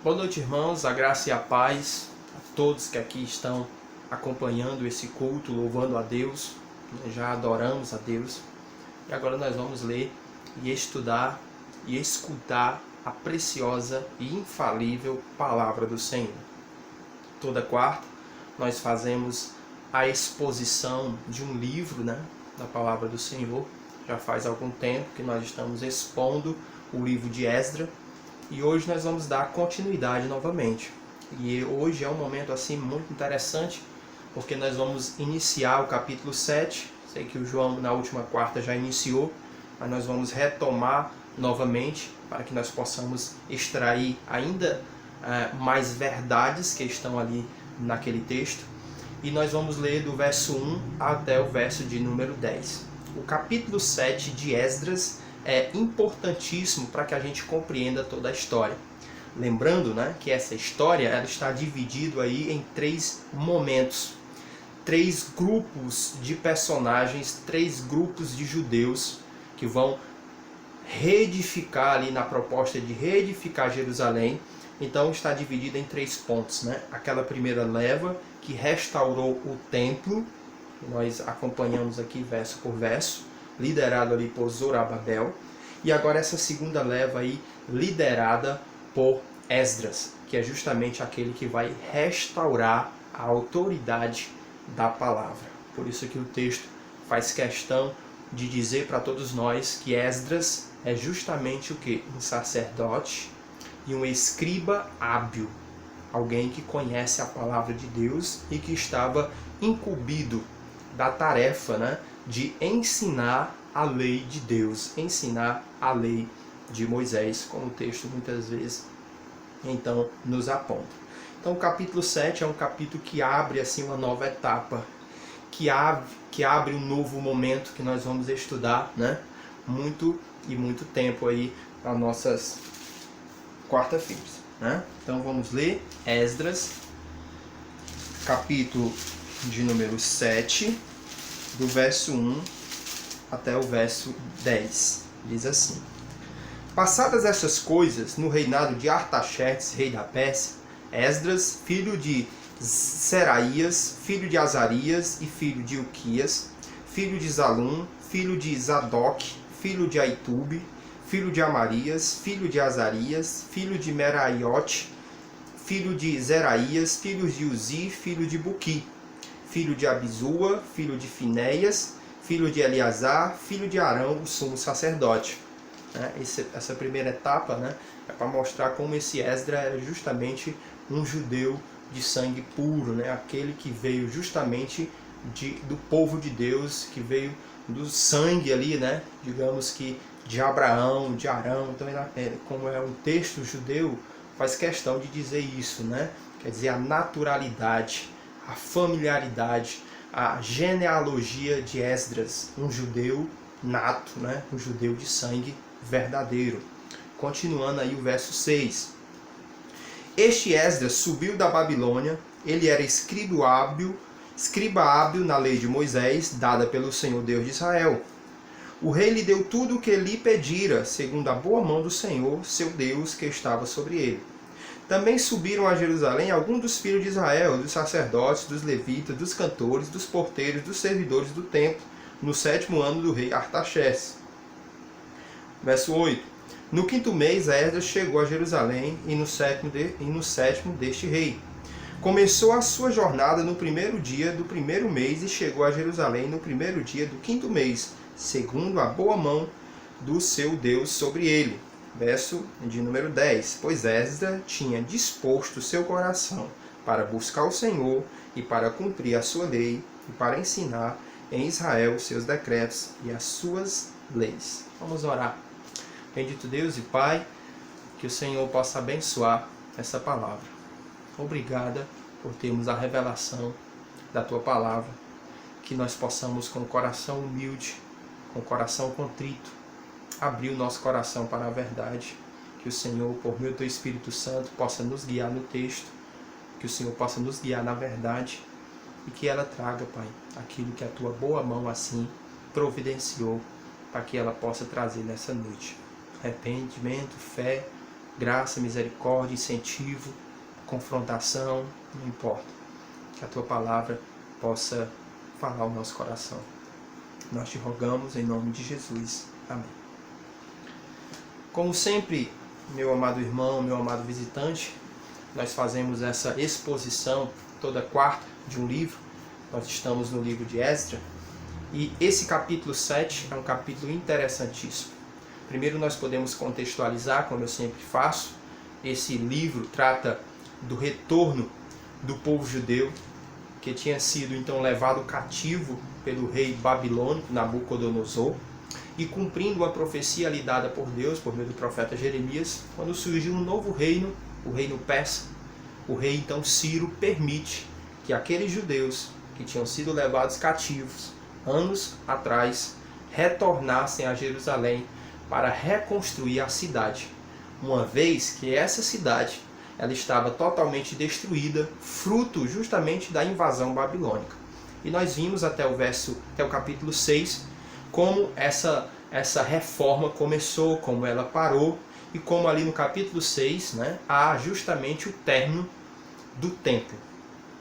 Boa noite, irmãos, a graça e a paz a todos que aqui estão acompanhando esse culto, louvando a Deus. Já adoramos a Deus e agora nós vamos ler e estudar e escutar a preciosa e infalível Palavra do Senhor. Toda quarta nós fazemos a exposição de um livro, da Palavra do Senhor. Já faz algum tempo que nós estamos expondo o livro de Esdras. E hoje nós vamos dar continuidade novamente. E hoje é um momento assim muito interessante, porque nós vamos iniciar o capítulo 7. Sei que o João na última quarta já iniciou, mas nós vamos retomar novamente para que nós possamos extrair ainda mais verdades que estão ali naquele texto. E nós vamos ler do verso 1 até o verso de número 10. O capítulo 7 de Esdras é importantíssimo para que a gente compreenda toda a história. Lembrando, que essa história ela está dividida aí em 3 momentos, 3 grupos de personagens, 3 grupos de judeus que vão reedificar ali na proposta de reedificar Jerusalém. Então está dividida em 3 pontos, Aquela primeira leva que restaurou o templo, que nós acompanhamos aqui verso por verso, liderado ali por Zorobabel, e agora essa segunda leva aí liderada por Esdras, que é justamente aquele que vai restaurar a autoridade da palavra. Por isso que o texto faz questão de dizer para todos nós que Esdras é justamente o que? Um sacerdote e um escriba hábil, alguém que conhece a palavra de Deus e que estava incumbido da tarefa, de ensinar a lei de Deus, ensinar a lei de Moisés, como o texto muitas vezes então nos aponta. Então o capítulo 7 é um capítulo que abre assim uma nova etapa, que abre um novo momento que nós vamos estudar, muito tempo aí nas nossas quarta-feiras, Então vamos ler Esdras, capítulo de número 7, do verso 1 até o verso 10. Diz assim: Passadas essas coisas, no reinado de Artaxerxes, rei da Pérsia, Esdras, filho de Seraías, filho de Azarias e filho de Uquias, filho de Zalum, filho de Zadok, filho de Aitube, filho de Amarias, filho de Azarias, filho de Meraiote, filho de Zeraías, filho de Uzi, filho de Buqui, filho de Abizua, filho de Finéias, filho de Eleazar, filho de Arão, o sumo sacerdote. Essa primeira etapa é para mostrar como esse Esdras era justamente um judeu de sangue puro, aquele que veio justamente do povo de Deus, que veio do sangue ali, digamos que de Abraão, de Arão. Então, como é um texto judeu, faz questão de dizer isso, quer dizer, a naturalidade, a familiaridade, a genealogia de Esdras, um judeu nato, um judeu de sangue verdadeiro. Continuando aí o verso 6. Este Esdras subiu da Babilônia, ele era escriba hábil na lei de Moisés, dada pelo Senhor Deus de Israel. O rei lhe deu tudo o que lhe pedira, segundo a boa mão do Senhor, seu Deus, que estava sobre ele. Também subiram a Jerusalém alguns dos filhos de Israel, dos sacerdotes, dos levitas, dos cantores, dos porteiros, dos servidores do templo, no 7º ano do rei Artaxerxes. Verso 8. No 5º mês, Esdras chegou a Jerusalém, e no sétimo deste rei. Começou a sua jornada no 1º dia do 1º mês, e chegou a Jerusalém no 1º dia do 5º mês, segundo a boa mão do seu Deus sobre ele. Verso de número 10. Pois Esdras tinha disposto seu coração para buscar o Senhor e para cumprir a sua lei e para ensinar em Israel os seus decretos e as suas leis. Vamos orar. Bendito Deus e Pai, que o Senhor possa abençoar essa palavra. Obrigada por termos a revelação da Tua palavra, que nós possamos com o coração humilde, com o coração contrito, abrir o nosso coração para a verdade, que o Senhor, por meio do Teu Espírito Santo, possa nos guiar no texto, que o Senhor possa nos guiar na verdade, e que ela traga, Pai, aquilo que a Tua boa mão assim providenciou, para que ela possa trazer nessa noite. Arrependimento, fé, graça, misericórdia, incentivo, confrontação, não importa. Que a tua palavra possa falar ao nosso coração. Nós te rogamos em nome de Jesus. Amém. Como sempre, meu amado irmão, meu amado visitante, nós fazemos essa exposição toda quarta de um livro. Nós estamos no livro de Esdras. E esse capítulo 7 é um capítulo interessantíssimo. Primeiro nós podemos contextualizar, como eu sempre faço. Esse livro trata do retorno do povo judeu, que tinha sido então levado cativo pelo rei babilônico Nabucodonosor, e cumprindo a profecia lhe dada por Deus, por meio do profeta Jeremias, quando surgiu um novo reino, o reino persa. O rei então Ciro permite que aqueles judeus que tinham sido levados cativos anos atrás retornassem a Jerusalém para reconstruir a cidade, uma vez que essa cidade ela estava totalmente destruída, fruto justamente da invasão babilônica. E nós vimos até o capítulo 6, como essa reforma começou, como ela parou, e como ali no capítulo 6, né, há justamente o término do templo.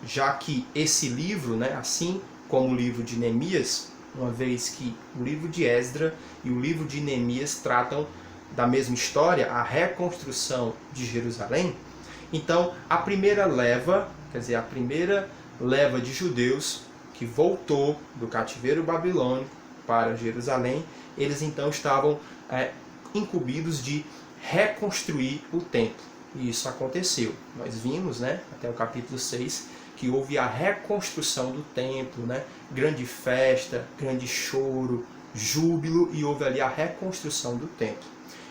Já que esse livro, né, assim como o livro de Neemias, uma vez que o livro de Esdras e o livro de Neemias tratam da mesma história, a reconstrução de Jerusalém, então a primeira leva, quer dizer, a primeira leva de judeus que voltou do cativeiro babilônico para Jerusalém, eles então estavam incumbidos de reconstruir o templo. E isso aconteceu. Nós vimos, né, até o capítulo 6, que houve a reconstrução do templo, né? Grande festa, grande choro, júbilo, e houve ali a reconstrução do templo.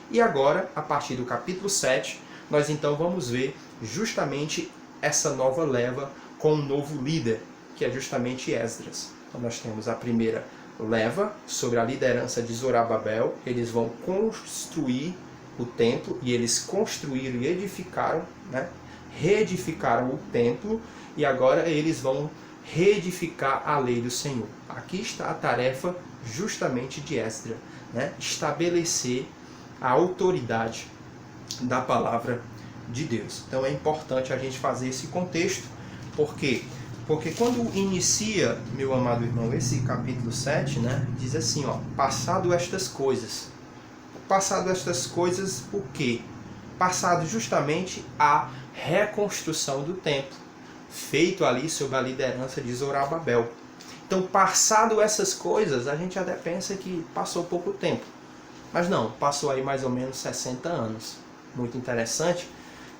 E agora, a partir do capítulo 7, nós então vamos ver justamente essa nova leva com um novo líder, que é justamente Esdras. Então nós temos a primeira leva, sobre a liderança de Zorobabel. Eles vão construir o templo, e eles construíram e edificaram, né? Reedificaram o templo, e agora eles vão reedificar a lei do Senhor. Aqui está a tarefa justamente de Esdras, né? Estabelecer a autoridade da palavra de Deus. Então é importante a gente fazer esse contexto. Por quê? Porque quando inicia, meu amado irmão, esse capítulo 7, né, diz assim, ó, passado estas coisas. Passado estas coisas, o quê? Passado justamente a reconstrução do templo, feito ali sob a liderança de Zorobabel. Então, passado essas coisas, a gente até pensa que passou pouco tempo. Mas não, passou aí mais ou menos 60 anos. Muito interessante,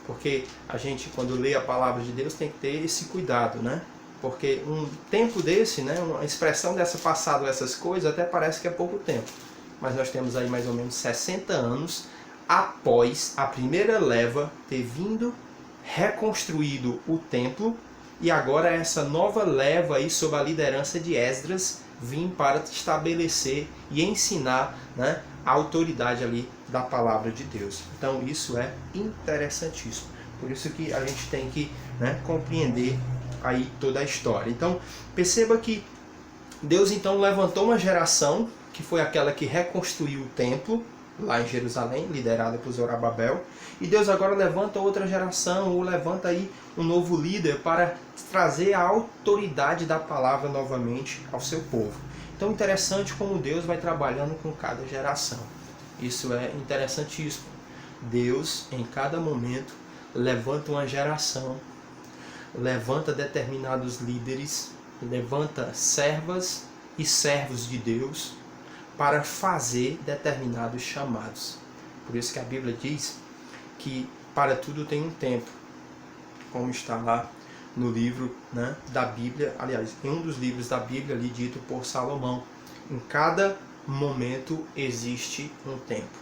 porque a gente, quando lê a palavra de Deus, tem que ter esse cuidado, né? Porque um tempo desse, né, uma expressão dessa passado essas coisas, até parece que é pouco tempo. Mas nós temos aí mais ou menos 60 anos após a primeira leva ter vindo, reconstruído o templo, e agora essa nova leva aí sob a liderança de Esdras vim para estabelecer e ensinar, né, a autoridade ali da palavra de Deus. Então isso é interessantíssimo. Por isso que a gente tem que, né, compreender aí toda a história. Então perceba que Deus então levantou uma geração que foi aquela que reconstruiu o templo lá em Jerusalém, liderada por Zorobabel, e Deus agora levanta outra geração, ou levanta aí um novo líder para trazer a autoridade da palavra novamente ao seu povo. Então interessante como Deus vai trabalhando com cada geração. Isso é interessantíssimo. Deus, em cada momento, levanta uma geração, levanta determinados líderes, levanta servas e servos de Deus para fazer determinados chamados. Por isso que a Bíblia diz que para tudo tem um tempo, como está lá no livro, né, da Bíblia, aliás, em um dos livros da Bíblia ali dito por Salomão. Em cada momento existe um tempo,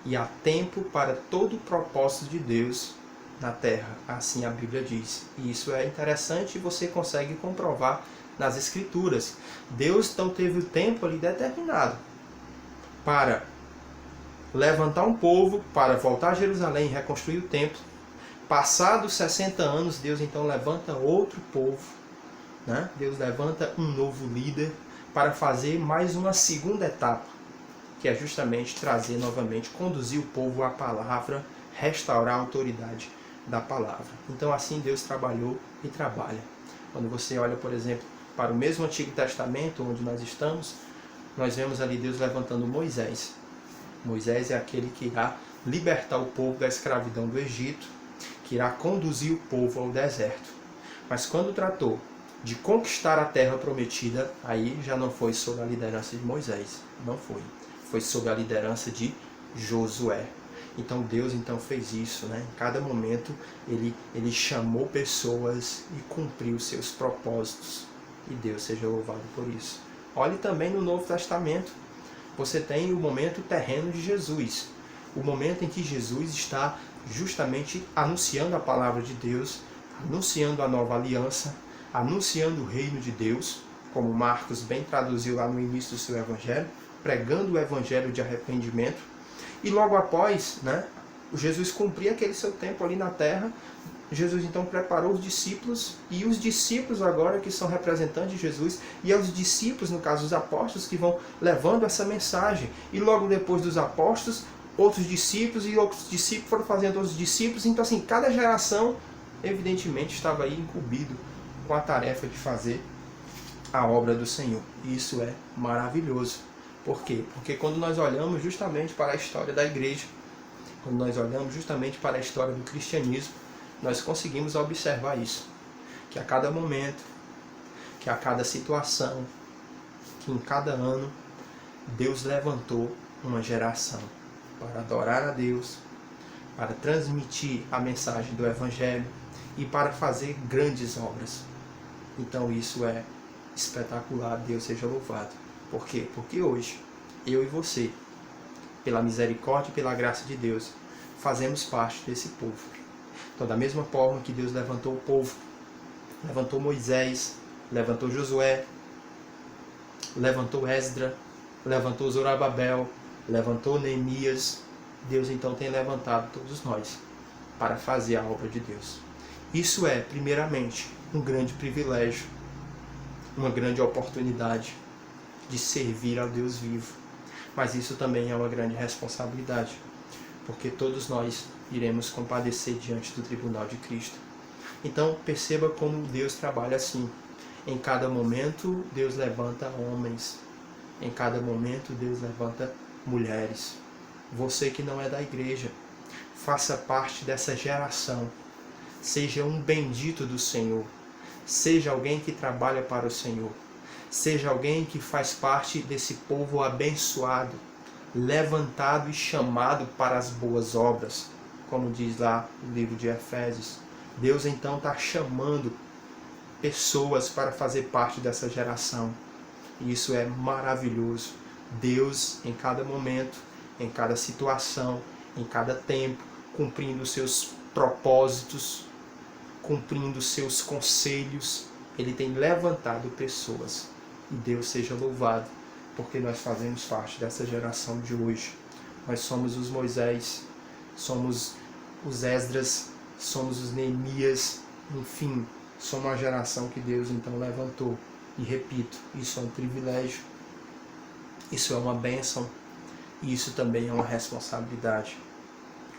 e há tempo para todo o propósito de Deus na terra, assim a Bíblia diz. E isso é interessante e você consegue comprovar nas Escrituras. Deus então teve o tempo ali determinado para levantar um povo, para voltar a Jerusalém e reconstruir o templo. Passados 60 anos, Deus então levanta outro povo, né? Deus levanta um novo líder para fazer mais uma segunda etapa, que é justamente trazer novamente, conduzir o povo à palavra, restaurar a autoridade da palavra. Então assim Deus trabalhou e trabalha. Quando você olha, por exemplo, para o mesmo Antigo Testamento, onde nós estamos, nós vemos ali Deus levantando Moisés. Moisés é aquele que irá libertar o povo da escravidão do Egito, que irá conduzir o povo ao deserto. Mas quando tratou de conquistar a terra prometida, aí já não foi sob a liderança de Moisés, não foi. Foi sob a liderança de Josué. Então Deus fez isso, né? Em cada momento ele chamou pessoas e cumpriu seus propósitos. E Deus seja louvado por isso. Olhe também no Novo Testamento. Você tem o momento terreno de Jesus. O momento em que Jesus está justamente anunciando a palavra de Deus, anunciando a nova aliança, anunciando o reino de Deus, como Marcos bem traduziu lá no início do seu evangelho, pregando o evangelho de arrependimento. E logo após, né, Jesus cumprir aquele seu tempo ali na terra, Jesus então preparou os discípulos, e os discípulos agora que são representantes de Jesus, e é os discípulos, no caso os apóstolos, que vão levando essa mensagem. E logo depois dos apóstolos, outros discípulos, e outros discípulos foram fazendo outros discípulos. Então assim, cada geração evidentemente estava aí incumbido com a tarefa de fazer a obra do Senhor. E isso é maravilhoso. Por quê? Porque quando nós olhamos justamente para a história da igreja, quando nós olhamos justamente para a história do cristianismo, nós conseguimos observar isso. Que a cada momento, que a cada situação, que em cada ano, Deus levantou uma geração para adorar a Deus, para transmitir a mensagem do Evangelho e para fazer grandes obras. Então isso é espetacular, Deus seja louvado. Por quê? Porque hoje, eu e você, pela misericórdia e pela graça de Deus, fazemos parte desse povo. Então, da mesma forma que Deus levantou o povo, levantou Moisés, levantou Josué, levantou Esdra, levantou Zorobabel, levantou Neemias, Deus então tem levantado todos nós para fazer a obra de Deus. Isso é, primeiramente, um grande privilégio, uma grande oportunidade de servir ao Deus vivo. Mas isso também é uma grande responsabilidade, porque todos nós iremos compadecer diante do tribunal de Cristo. Então perceba como Deus trabalha assim. Em cada momento Deus levanta homens, em cada momento Deus levanta mulheres. Você que não é da igreja, faça parte dessa geração. Seja um bendito do Senhor. Seja alguém que trabalha para o Senhor. Seja alguém que faz parte desse povo abençoado, levantado e chamado para as boas obras, como diz lá no livro de Efésios. Deus então está chamando pessoas para fazer parte dessa geração. E isso é maravilhoso. Deus, em cada momento, em cada situação, em cada tempo, cumprindo os seus propósitos, cumprindo os seus conselhos, Ele tem levantado pessoas. E Deus seja louvado, porque nós fazemos parte dessa geração de hoje. Nós somos os Moisés, somos os Esdras, somos os Neemias, enfim, somos a geração que Deus então levantou. E repito, isso é um privilégio, isso é uma bênção, e isso também é uma responsabilidade,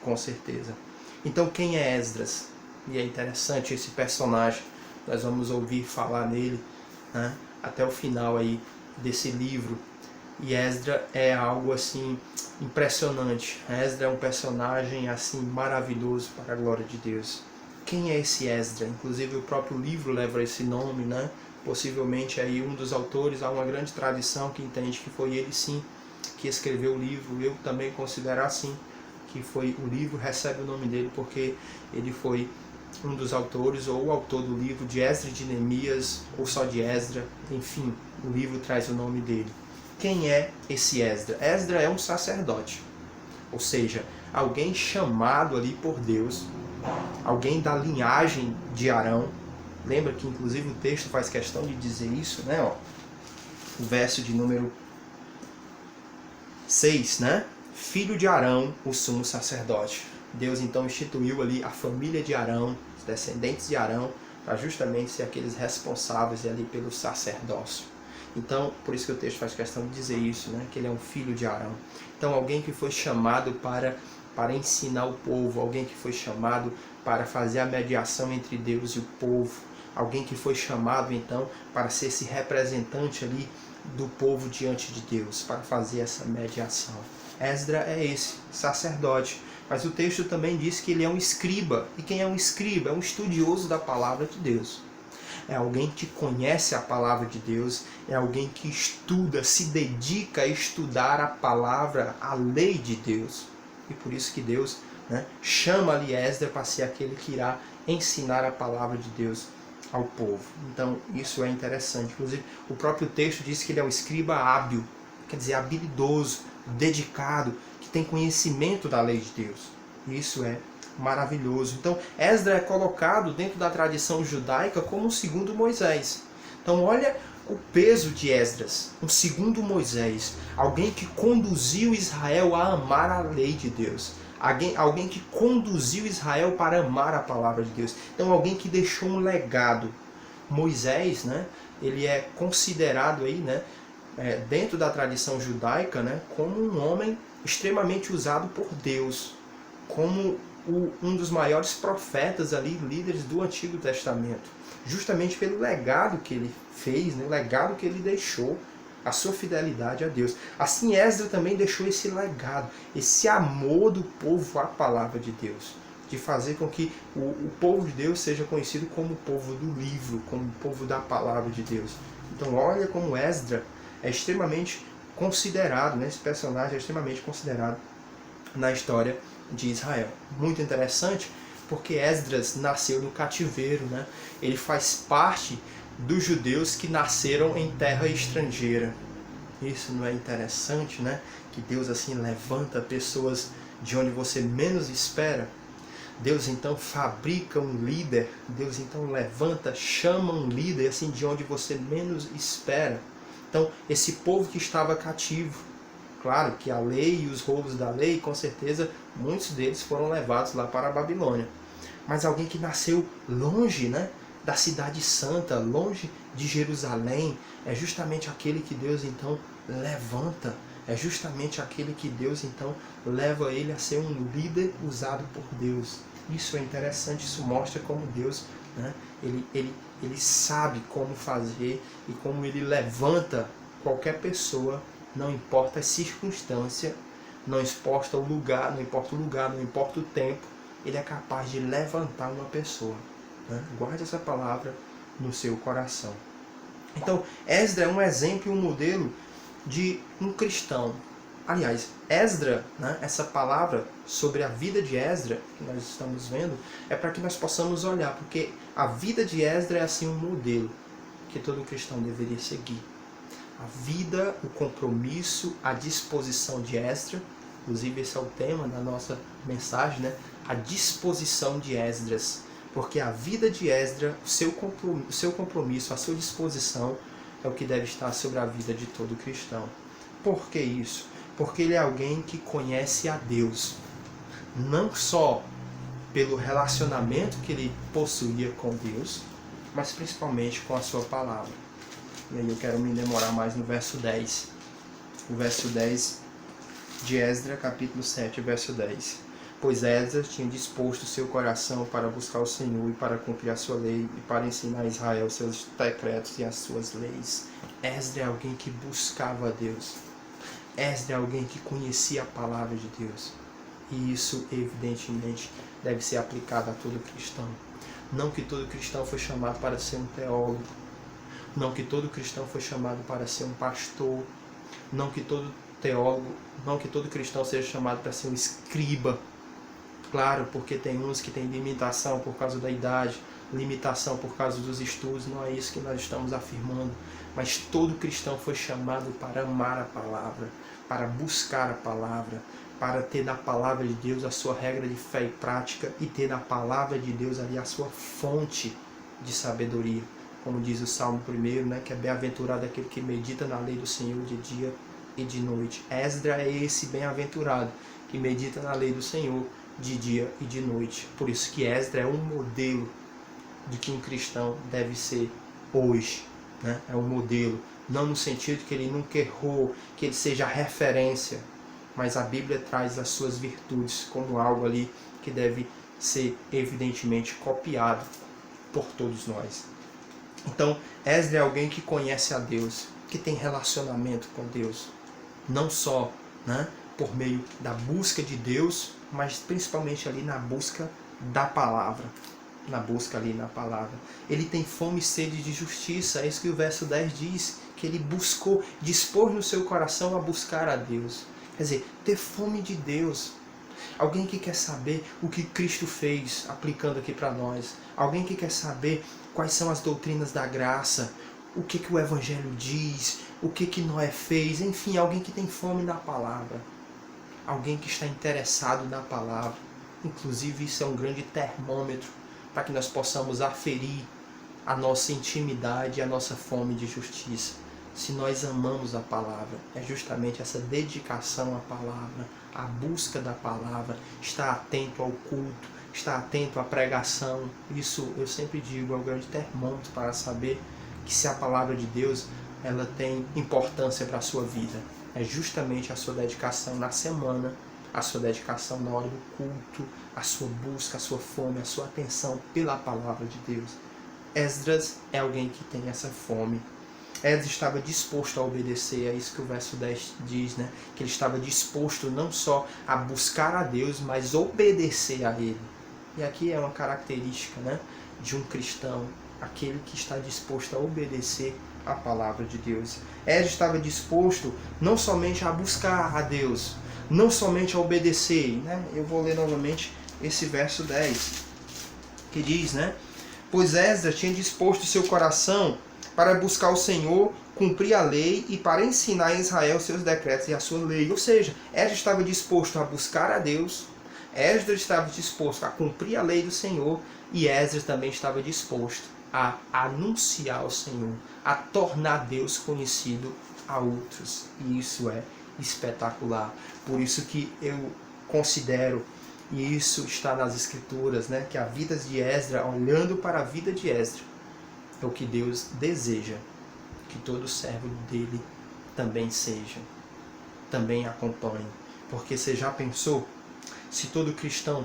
com certeza. Então quem é Esdras? E é interessante esse personagem, nós vamos ouvir falar nele, né, até o final aí desse livro. E Esdras é algo assim impressionante. Esdras é um personagem assim maravilhoso para a glória de Deus. Quem é esse Esdras? Inclusive o próprio livro leva esse nome, né? Possivelmente aí um dos autores, há uma grande tradição que entende que foi ele sim que escreveu o livro. Eu também considero assim, que foi o livro, recebe o nome dele porque ele foi um dos autores, ou o autor do livro de Esdras, de Neemias, ou só de Esdras, enfim, o livro traz o nome dele. Quem é esse Esdras? Esdras é um sacerdote, ou seja, alguém chamado ali por Deus, alguém da linhagem de Arão. Lembra que inclusive o texto faz questão de dizer isso, né? Ó, o verso de número 6, né? Filho de Arão, o sumo sacerdote. Deus então instituiu ali a família de Arão, os descendentes de Arão, para justamente ser aqueles responsáveis ali pelo sacerdócio. Então, por isso que o texto faz questão de dizer isso, né? Que ele é um filho de Arão. Então, alguém que foi chamado para para ensinar o povo, alguém que foi chamado para fazer a mediação entre Deus e o povo, alguém que foi chamado então para ser esse representante ali do povo diante de Deus, para fazer essa mediação. Esdra é esse sacerdote, mas o texto também diz que ele é um escriba. E quem é um escriba? É um estudioso da palavra de Deus. É alguém que conhece a palavra de Deus, é alguém que estuda, se dedica a estudar a palavra, a lei de Deus. E por isso que Deus, chama ali Esdra para ser aquele que irá ensinar a palavra de Deus ao povo. Então isso é interessante. Inclusive o próprio texto diz que ele é um escriba hábil, quer dizer, habilidoso, dedicado, que tem conhecimento da lei de Deus. Isso é maravilhoso. Então Esdra é colocado dentro da tradição judaica como um segundo Moisés. Então olha o peso de Esdras, um segundo Moisés, alguém que conduziu Israel a amar a lei de Deus, alguém que conduziu Israel para amar a palavra de Deus. Então alguém que deixou um legado. Moisés, ele é considerado aí, dentro da tradição judaica, como um homem extremamente usado por Deus, como um dos maiores profetas ali, líderes do Antigo Testamento, justamente pelo legado que ele fez, o legado que ele deixou, a sua fidelidade a Deus. Assim Esdra também deixou esse legado, esse amor do povo à palavra de Deus, de fazer com que o povo de Deus seja conhecido como o povo do livro, como o povo da palavra de Deus. Então olha como Esdra é extremamente considerado, esse personagem é extremamente considerado na história de Israel. Muito interessante, porque Esdras nasceu no cativeiro, ele faz parte dos judeus que nasceram em terra estrangeira. Isso não é interessante, que Deus assim levanta pessoas de onde você menos espera. Deus então fabrica um líder, Deus então levanta, chama um líder assim de onde você menos espera. Então esse povo que estava cativo, claro que a lei e os rolos da lei, com certeza, muitos deles foram levados lá para a Babilônia. Mas alguém que nasceu longe, da cidade santa, longe de Jerusalém, é justamente aquele que Deus então levanta, é justamente aquele que Deus então leva ele a ser um líder usado por Deus. Isso é interessante, isso mostra como Deus, ele sabe como fazer e como ele levanta qualquer pessoa. Não importa a circunstância, não importa o lugar, não importa o tempo, ele é capaz de levantar uma pessoa. Guarde essa palavra no seu coração. Então, Esdra é um exemplo e um modelo de um cristão. Aliás, Esdra, essa palavra sobre a vida de Esdra, que nós estamos vendo, é para que nós possamos olhar, porque a vida de Esdra é assim um modelo que todo cristão deveria seguir. A vida, o compromisso, a disposição de Esdra, inclusive esse é o tema da nossa mensagem, a disposição de Esdras, porque a vida de Esdra, o seu compromisso, a sua disposição é o que deve estar sobre a vida de todo cristão. Por que isso? Porque ele é alguém que conhece a Deus, não só pelo relacionamento que ele possuía com Deus, mas principalmente com a sua palavra. E aí eu quero me demorar mais no verso 10. O verso 10 de Esdra, capítulo 7, verso 10. Pois Esdras tinha disposto seu coração para buscar o Senhor e para cumprir a sua lei e para ensinar a Israel seus decretos e as suas leis. Esdra é alguém que buscava a Deus. Esdra é alguém que conhecia a palavra de Deus. E isso, evidentemente, deve ser aplicado a todo cristão. Não que todo cristão foi chamado para ser um teólogo. Não que todo cristão foi chamado para ser um pastor. Não que todo teólogo, não que todo cristão seja chamado para ser um escriba. Claro, porque tem uns que têm limitação por causa da idade, limitação por causa dos estudos, não é isso que nós estamos afirmando. Mas todo cristão foi chamado para amar a palavra, para buscar a palavra, para ter na palavra de Deus a sua regra de fé e prática e ter na palavra de Deus ali a sua fonte de sabedoria. Como diz o Salmo 1, que é bem-aventurado aquele que medita na lei do Senhor de dia e de noite. Esdra é esse bem-aventurado que medita na lei do Senhor de dia e de noite. Por isso que Esdra é um modelo de que um cristão deve ser hoje. É um modelo, não no sentido que ele nunca errou, que ele seja referência, mas a Bíblia traz as suas virtudes como algo ali que deve ser evidentemente copiado por todos nós. Então, Esdras é alguém que conhece a Deus, que tem relacionamento com Deus, não só, né, por meio da busca de Deus, mas principalmente ali na busca da palavra. Na busca ali na palavra. Ele tem fome e sede de justiça, é isso que o verso 10 diz, que ele buscou, dispôs no seu coração a buscar a Deus. Quer dizer, ter fome de Deus. Alguém que quer saber o que Cristo fez, aplicando aqui para nós. Alguém que quer saber quais são as doutrinas da graça, o que o Evangelho diz, o que Noé fez, enfim, alguém que tem fome na palavra. Alguém que está interessado na palavra. Inclusive, isso é um grande termômetro para que nós possamos aferir a nossa intimidade e a nossa fome de justiça. Se nós amamos a palavra, é justamente essa dedicação à palavra, a busca da palavra, estar atento ao culto, estar atento à pregação. Isso, eu sempre digo, é um grande termômetro para saber que se a palavra de Deus ela tem importância para a sua vida. É justamente a sua dedicação na semana, a sua dedicação na hora do culto, a sua busca, a sua fome, a sua atenção pela palavra de Deus. Esdras é alguém que tem essa fome. Esdras estava disposto a obedecer, é isso que o verso 10 diz, né? Que ele estava disposto não só a buscar a Deus, mas obedecer a Ele. E aqui é uma característica, né, de um cristão, aquele que está disposto a obedecer a palavra de Deus. Esdras estava disposto não somente a buscar a Deus, não somente a obedecer, né? Eu vou ler novamente esse verso 10, que diz, né? Pois Esdras tinha disposto seu coração para buscar o Senhor, cumprir a lei e para ensinar a Israel seus decretos e a sua lei. Ou seja, Esdras estava disposto a buscar a Deus, Esdras estava disposto a cumprir a lei do Senhor e Esdras também estava disposto a anunciar o Senhor, a tornar Deus conhecido a outros. E isso é espetacular. Por isso que eu considero, e isso está nas Escrituras, né, que a vida de Esdras, olhando para a vida de Esdras, é o que Deus deseja que todo servo dele também seja, também acompanhe. Porque você já pensou, se todo cristão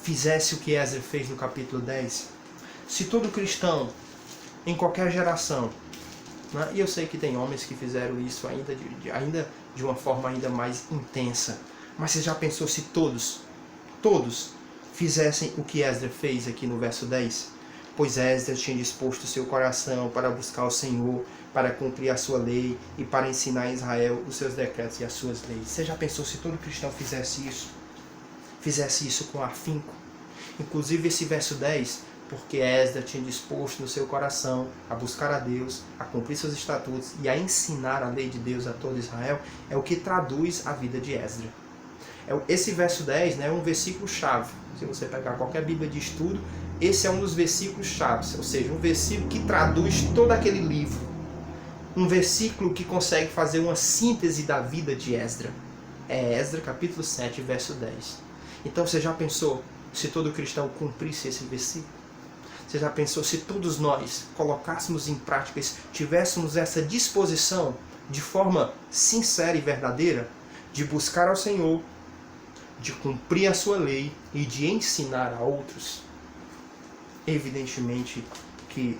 fizesse o que Esdras fez no capítulo 10, se todo cristão, em qualquer geração, né, e eu sei que tem homens que fizeram isso ainda de uma forma ainda mais intensa, mas você já pensou se todos fizessem o que Esdras fez aqui no verso 10? Pois Esdras tinha disposto seu coração para buscar o Senhor, para cumprir a sua lei e para ensinar a Israel os seus decretos e as suas leis. Você já pensou se todo cristão fizesse isso? Fizesse isso com afinco? Inclusive esse verso 10, porque Esdras tinha disposto no seu coração a buscar a Deus, a cumprir seus estatutos e a ensinar a lei de Deus a todo Israel, é o que traduz a vida de Esdras. Esse verso 10, né, é um versículo chave. Se você pegar qualquer Bíblia de estudo, esse é um dos versículos chaves, ou seja, um versículo que traduz todo aquele livro. Um versículo que consegue fazer uma síntese da vida de Esdras. É Esdras capítulo 7, verso 10. Então você já pensou se todo cristão cumprisse esse versículo? Você já pensou se todos nós colocássemos em prática isso, tivéssemos essa disposição de forma sincera e verdadeira de buscar ao Senhor, de cumprir a sua lei e de ensinar a outros? Evidentemente que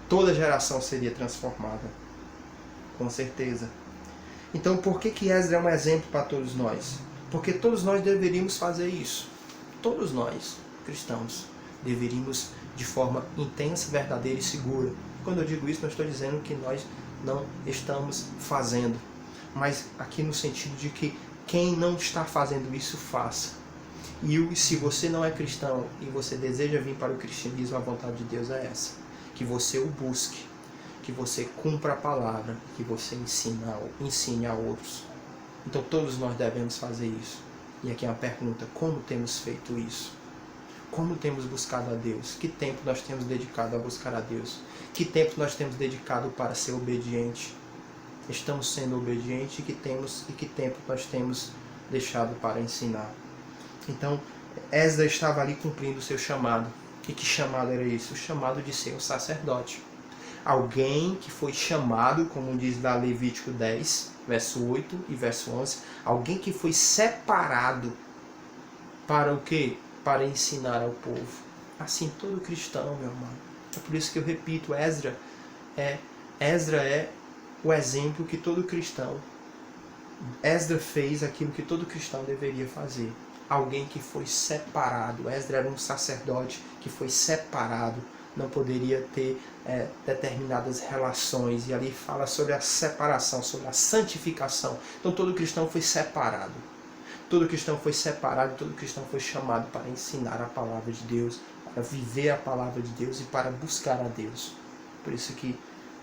toda geração seria transformada, com certeza. Então por que Esdras é um exemplo para todos nós? Porque todos nós deveríamos fazer isso. Todos nós, cristãos, deveríamos de forma intensa, verdadeira e segura. Quando eu digo isso, não estou dizendo que nós não estamos fazendo, mas aqui no sentido de que quem não está fazendo isso, faça. E se você não é cristão e você deseja vir para o cristianismo, a vontade de Deus é essa. Que você o busque, que você cumpra a palavra, que você ensine a outros. Então todos nós devemos fazer isso. E aqui é uma pergunta: como temos feito isso? Como temos buscado a Deus? Que tempo nós temos dedicado a buscar a Deus? Que tempo nós temos dedicado para ser obediente? Estamos sendo obedientes e que tempo nós temos deixado para ensinar? Então, Esdras estava ali cumprindo o seu chamado. E que chamado era esse? O chamado de ser um sacerdote. Alguém que foi chamado, como diz lá Levítico 10, verso 8 e verso 11, alguém que foi separado para o quê? Para ensinar ao povo. Assim todo cristão, meu irmão. É por isso que eu repito, Esdra é o exemplo que todo cristão, Esdra fez aquilo que todo cristão deveria fazer. Alguém que foi separado. Esdra era um sacerdote que foi separado, não poderia ter determinadas relações, e ali fala sobre a separação, sobre a santificação. Então todo cristão foi separado. Todo cristão foi separado, todo cristão foi chamado para ensinar a palavra de Deus, para viver a palavra de Deus e para buscar a Deus. Por isso que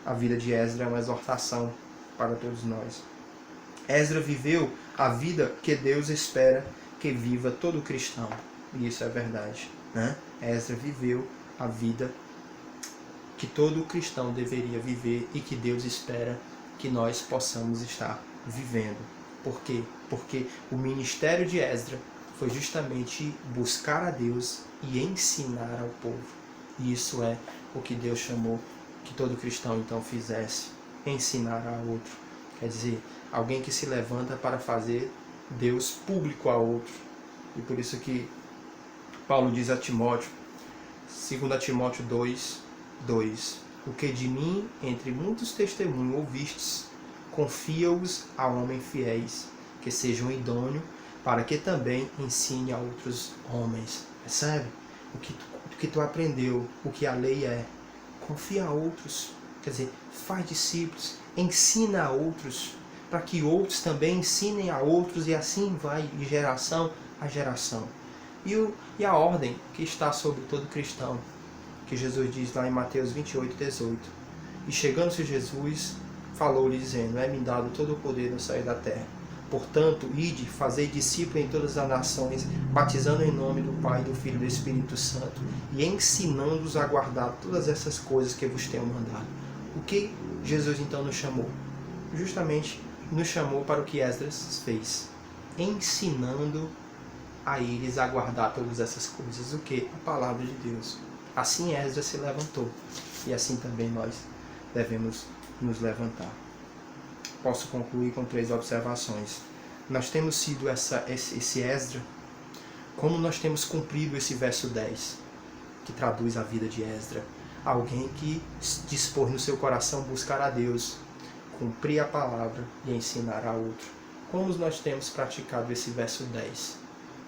a vida de Esdra é uma exortação para todos nós. Esdra viveu a vida que Deus espera que viva todo cristão. E isso é verdade, né? Esdra viveu a vida que todo cristão deveria viver e que Deus espera que nós possamos estar vivendo. Por quê? Porque o ministério de Esdra foi justamente buscar a Deus e ensinar ao povo. E isso é o que Deus chamou que todo cristão então fizesse, ensinar a outro. Quer dizer, alguém que se levanta para fazer Deus público a outro. E por isso que Paulo diz a Timóteo, 2 Timóteo 2, o que de mim, entre muitos testemunhos ouvistes, confia-os a homens fiéis, que sejam idôneos, para que também ensine a outros homens. Percebe? O que tu aprendeu, o que a lei é. Confia a outros, quer dizer, faz discípulos, ensina a outros, para que outros também ensinem a outros, e assim vai de geração a geração. E a ordem que está sobre todo cristão, que Jesus diz lá em Mateus 28:18. E chegando-se Jesus, falou-lhe dizendo, é-me dado todo o poder no céu e da terra. Portanto, ide, fazei discípulos em todas as nações, batizando em nome do Pai, do Filho e do Espírito Santo, e ensinando-os a guardar todas essas coisas que vos tenho mandado. O que Jesus então nos chamou? Justamente nos chamou para o que Esdras fez, ensinando a eles a guardar todas essas coisas. O que? A palavra de Deus. Assim Esdras se levantou, e assim também nós devemos nos levantar. Posso concluir com 3 observações. Nós temos sido esse Esdra, como nós temos cumprido esse verso 10, que traduz a vida de Esdra. Alguém que dispôs no seu coração buscar a Deus, cumprir a palavra e ensinar a outro. Como nós temos praticado esse verso 10?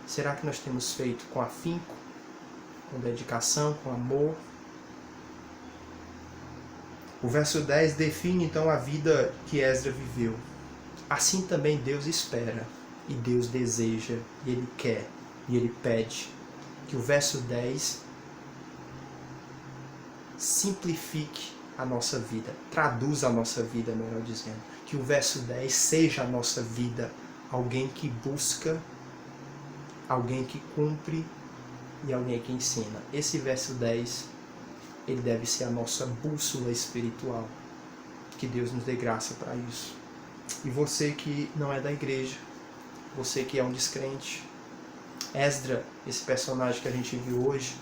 Será que nós temos feito com afinco, com dedicação, com amor? O verso 10 define então a vida que Esdra viveu. Assim também Deus espera, e Deus deseja, e Ele quer, e Ele pede que o verso 10 simplifique a nossa vida, traduza a nossa vida, melhor dizendo. Que o verso 10 seja a nossa vida, alguém que busca, alguém que cumpre e alguém que ensina. Esse verso 10, ele deve ser a nossa bússola espiritual. Que Deus nos dê graça para isso. E você que não é da igreja, você que é um descrente, Esdra, esse personagem que a gente viu hoje,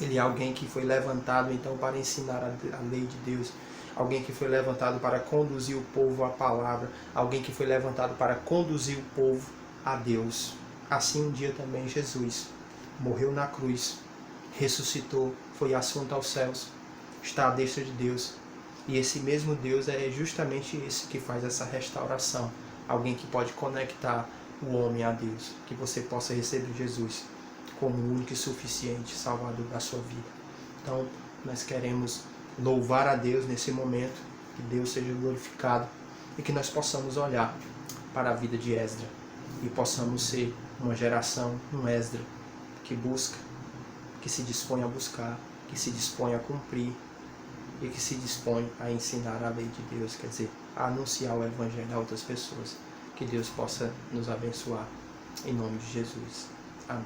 ele é alguém que foi levantado então para ensinar a lei de Deus, alguém que foi levantado para conduzir o povo à palavra, alguém que foi levantado para conduzir o povo a Deus. Assim um dia também Jesus morreu na cruz, ressuscitou, foi assunto aos céus, está à destra de Deus. E esse mesmo Deus é justamente esse que faz essa restauração. Alguém que pode conectar o homem a Deus. Que você possa receber Jesus como o único e suficiente Salvador da sua vida. Então, nós queremos louvar a Deus nesse momento. Que Deus seja glorificado. E que nós possamos olhar para a vida de Esdra. E possamos ser uma geração, um Esdra, que busca, que se dispõe a buscar, que se dispõe a cumprir e que se dispõe a ensinar a lei de Deus, quer dizer, a anunciar o Evangelho a outras pessoas. Que Deus possa nos abençoar, em nome de Jesus. Amém.